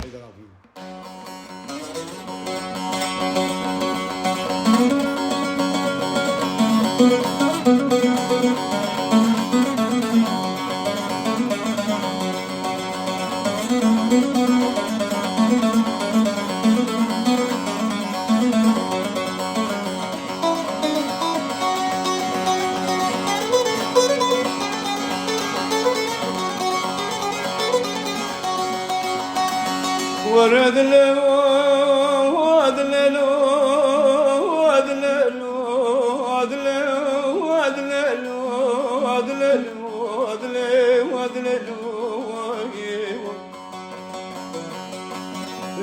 ورد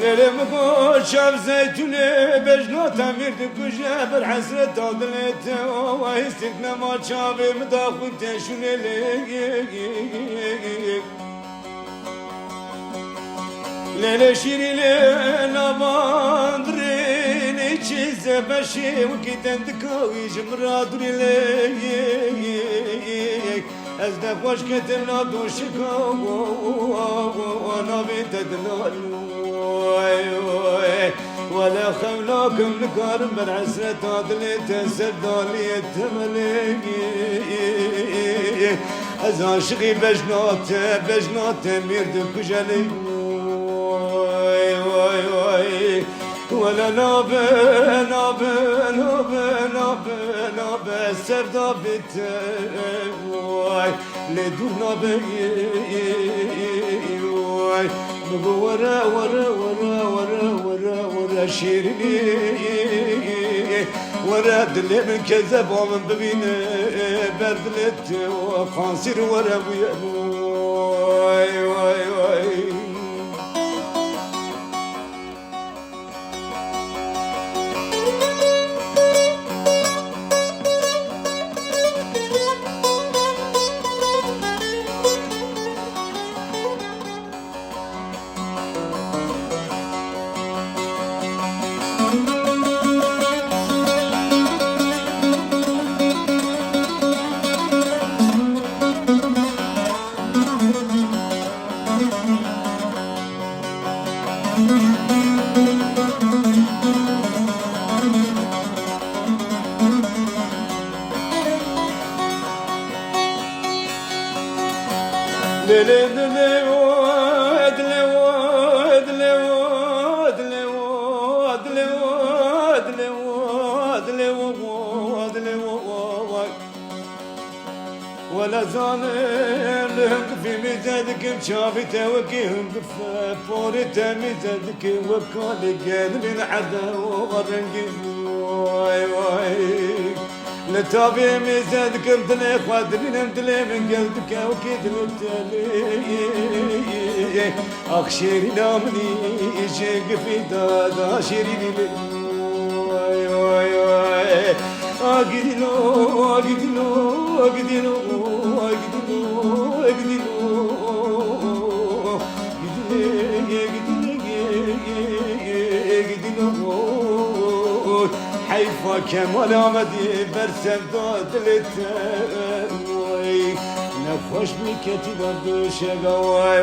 ليلة مقول شاف زيتوني بجنو تمير دكوشة بالحسرة تضلت وهيستكنا ما شافي مداخ وانت شوني ليك ليلة شيري ليلة باندريني تشيزة بشي وكيتن دكوي جمرا دوري ليك أزدك واش كتلنا دوشكو وانا بيت دلالو ولا خلاكم نكارم بالعسرة تضلت سردالي التملي أزان شغي بجنات ميرد كجلي ولا نابه سردابت لدور نابه ورا شيرني ورا دلي من كذب ومن ببين بردلت وقانصير ورا ويا ولا ظالم لهم في ميزانك مشافي توكيهم فورته ميزانك وكل قلب العدا وغرنقي لتابي ميزانك مدلي خادرين مدلي من قلبك وكيد التالي اخشيري نامني يجيك في دادا شيري لي حيفا كمال آمدی بر سرداد لتن نخوش میکتی در دوشه وای